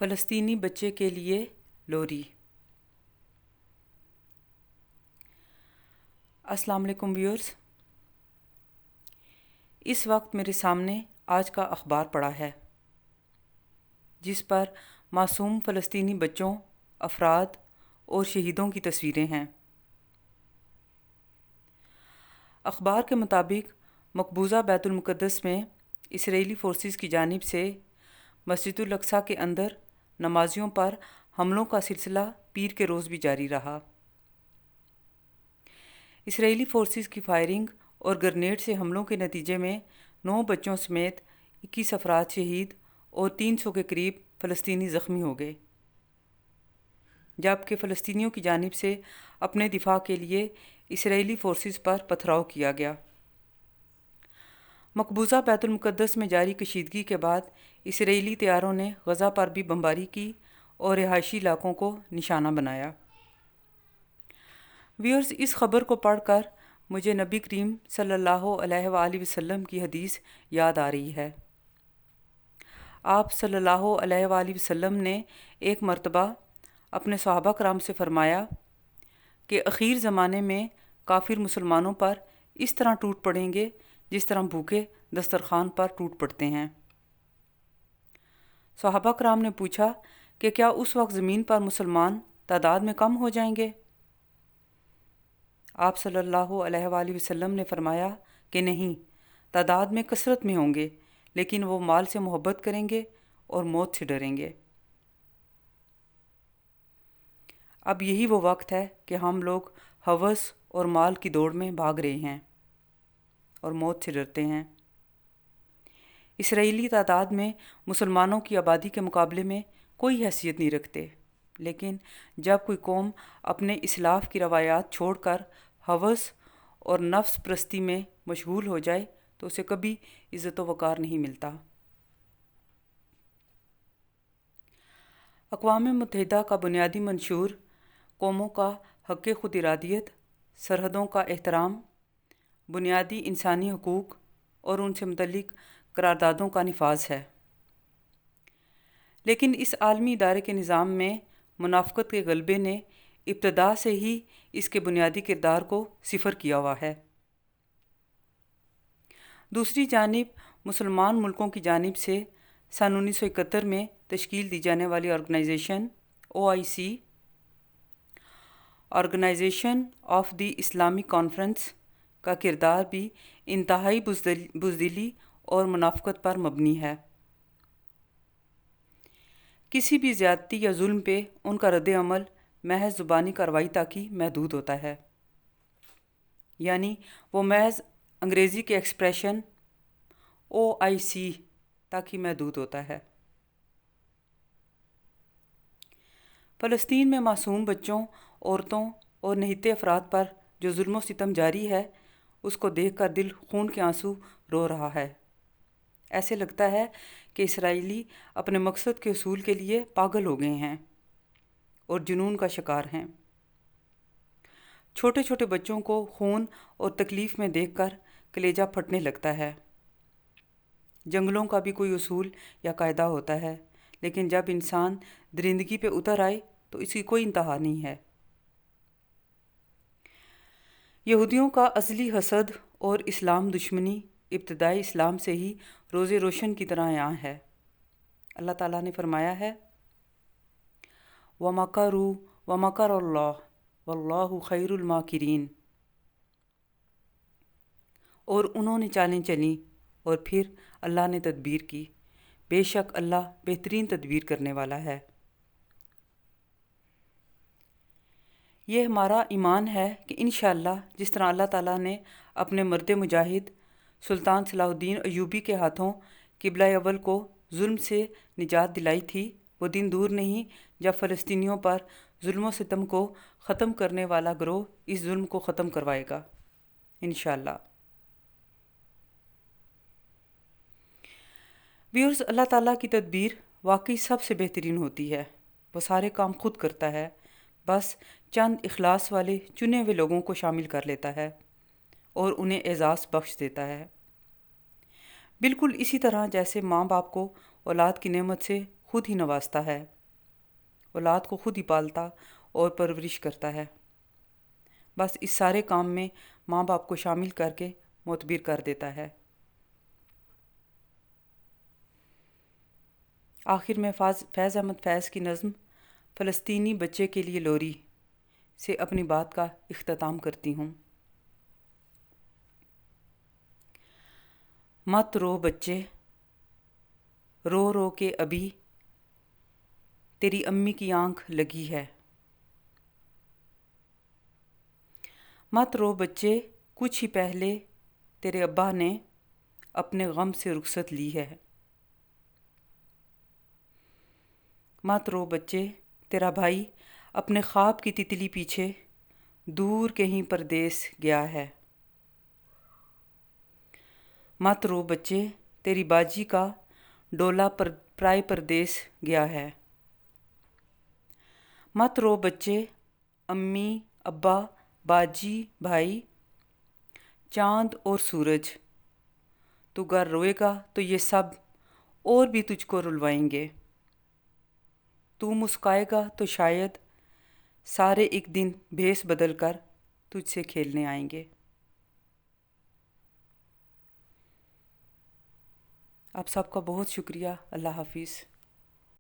فلسطینی بچے کے لیے لوری۔ السلام علیکم ویورز، اس وقت میرے سامنے آج کا اخبار پڑا ہے جس پر معصوم فلسطینی بچوں، افراد اور شہیدوں کی تصویریں ہیں۔ اخبار کے مطابق مقبوضہ بیت المقدس میں اسرائیلی فورسز کی جانب سے مسجد الاقصیٰ کے اندر نمازیوں پر حملوں کا سلسلہ پیر کے روز بھی جاری رہا۔ اسرائیلی فورسز کی فائرنگ اور گرنیڈ سے حملوں کے نتیجے میں 9 بچوں سمیت 21 افراد شہید اور 300 کے قریب فلسطینی زخمی ہو گئے، جبکہ فلسطینیوں کی جانب سے اپنے دفاع کے لیے اسرائیلی فورسز پر پتھراؤ کیا گیا۔ مقبوضہ بیت المقدس میں جاری کشیدگی کے بعد اسرائیلی طیاروں نے غزہ پر بھی بمباری کی اور رہائشی علاقوں کو نشانہ بنایا۔ ویورز، اس خبر کو پڑھ کر مجھے نبی کریم صلی اللہ علیہ وآلہ وسلم کی حدیث یاد آ رہی ہے۔ آپ صلی اللہ علیہ وآلہ وسلم نے ایک مرتبہ اپنے صحابہ کرام سے فرمایا کہ اخیر زمانے میں کافر مسلمانوں پر اس طرح ٹوٹ پڑیں گے جس طرح بھوکے دسترخوان پر ٹوٹ پڑتے ہیں۔ صحابہ کرام نے پوچھا کہ کیا اس وقت زمین پر مسلمان تعداد میں کم ہو جائیں گے؟ آپ صلی اللہ علیہ وآلہ وسلم نے فرمایا کہ نہیں، تعداد میں کثرت میں ہوں گے، لیکن وہ مال سے محبت کریں گے اور موت سے ڈریں گے۔ اب یہی وہ وقت ہے کہ ہم لوگ ہوس اور مال کی دوڑ میں بھاگ رہے ہیں اور موت سے ڈرتے ہیں۔ اسرائیلی تعداد میں مسلمانوں کی آبادی کے مقابلے میں کوئی حیثیت نہیں رکھتے، لیکن جب کوئی قوم اپنے اسلاف کی روایات چھوڑ کر ہوس اور نفس پرستی میں مشغول ہو جائے تو اسے کبھی عزت و وقار نہیں ملتا۔ اقوام متحدہ کا بنیادی منشور قوموں کا حق خود ارادیت، سرحدوں کا احترام، بنیادی انسانی حقوق اور ان سے متعلق قراردادوں کا نفاذ ہے، لیکن اس عالمی ادارے کے نظام میں منافقت کے غلبے نے ابتدا سے ہی اس کے بنیادی کردار کو صفر کیا ہوا ہے۔ دوسری جانب مسلمان ملکوں کی جانب سے سن 1971 میں تشکیل دی جانے والی organisation OIC، organisation of the Islamic conference کا کردار بھی انتہائی بزدلی اور منافقت پر مبنی ہے۔ کسی بھی زیادتی یا ظلم پہ ان کا رد عمل محض زبانی کارروائی تک ہی محدود ہوتا ہے، یعنی وہ محض انگریزی کے ایکسپریشن OIC تک ہی محدود ہوتا ہے۔ فلسطین میں معصوم بچوں، عورتوں اور نہتے افراد پر جو ظلم و ستم جاری ہے، اس کو دیکھ کر دل خون کے آنسو رو رہا ہے۔ ایسے لگتا ہے کہ اسرائیلی اپنے مقصد کے حصول کے لیے پاگل ہو گئے ہیں اور جنون کا شکار ہیں۔ چھوٹے چھوٹے بچوں کو خون اور تکلیف میں دیکھ کر کلیجہ پھٹنے لگتا ہے۔ جنگلوں کا بھی کوئی اصول یا قاعدہ ہوتا ہے، لیکن جب انسان درندگی پہ اتر آئے تو اس کی کوئی انتہا نہیں ہے۔ یہودیوں کا ازلی حسد اور اسلام دشمنی ابتدائی اسلام سے ہی روز روشن کی طرح عیاں ہے۔ اللہ تعالیٰ نے فرمایا ہے، وَمَكَرُوا وَمَكَرَ اللَّهُ وَاللَّهُ خَيْرُ الْمَاكِرِينَ، اور انہوں نے چالیں چلیں اور پھر اللہ نے تدبیر کی، بے شک اللہ بہترین تدبیر کرنے والا ہے۔ یہ ہمارا ایمان ہے کہ انشاءاللہ جس طرح اللہ تعالیٰ نے اپنے مرد مجاہد سلطان صلاح الدین ایوبی کے ہاتھوں قبلہ اول کو ظلم سے نجات دلائی تھی، وہ دن دور نہیں جب فلسطینیوں پر ظلم و ستم کو ختم کرنے والا گروہ اس ظلم کو ختم کروائے گا انشاءاللہ۔ ویورز، اللہ تعالیٰ کی تدبیر واقعی سب سے بہترین ہوتی ہے۔ وہ سارے کام خود کرتا ہے، بس چند اخلاص والے چنے ہوئے لوگوں کو شامل کر لیتا ہے اور انہیں اعزاز بخش دیتا ہے۔ بالکل اسی طرح جیسے ماں باپ کو اولاد کی نعمت سے خود ہی نوازتا ہے، اولاد کو خود ہی پالتا اور پرورش کرتا ہے، بس اس سارے کام میں ماں باپ کو شامل کر کے معتبر کر دیتا ہے۔ آخر میں فیض احمد فیض کی نظم فلسطینی بچے کے لیے لوری سے اپنی بات کا اختتام کرتی ہوں۔ مت رو بچے، رو رو کے ابھی تیری امی کی آنکھ لگی ہے۔ مت رو بچے، کچھ ہی پہلے تیرے ابا نے اپنے غم سے رخصت لی ہے۔ مت رو بچے، تیرا بھائی اپنے خواب کی تتلی پیچھے دور کہیں پردیس گیا ہے۔ مت رو بچے، تیری باجی کا ڈولا پرائے پردیس گیا ہے۔ مت رو بچے، امی ابا باجی بھائی چاند اور سورج، تو گر روئے گا تو یہ سب اور بھی تجھ کو رلوائیں گے۔ تو مسکائے گا تو شاید سارے ایک دن بھیس بدل کر تجھ سے کھیلنے آئیں گے۔ آپ سب کا بہت شکریہ۔ اللہ حافظ۔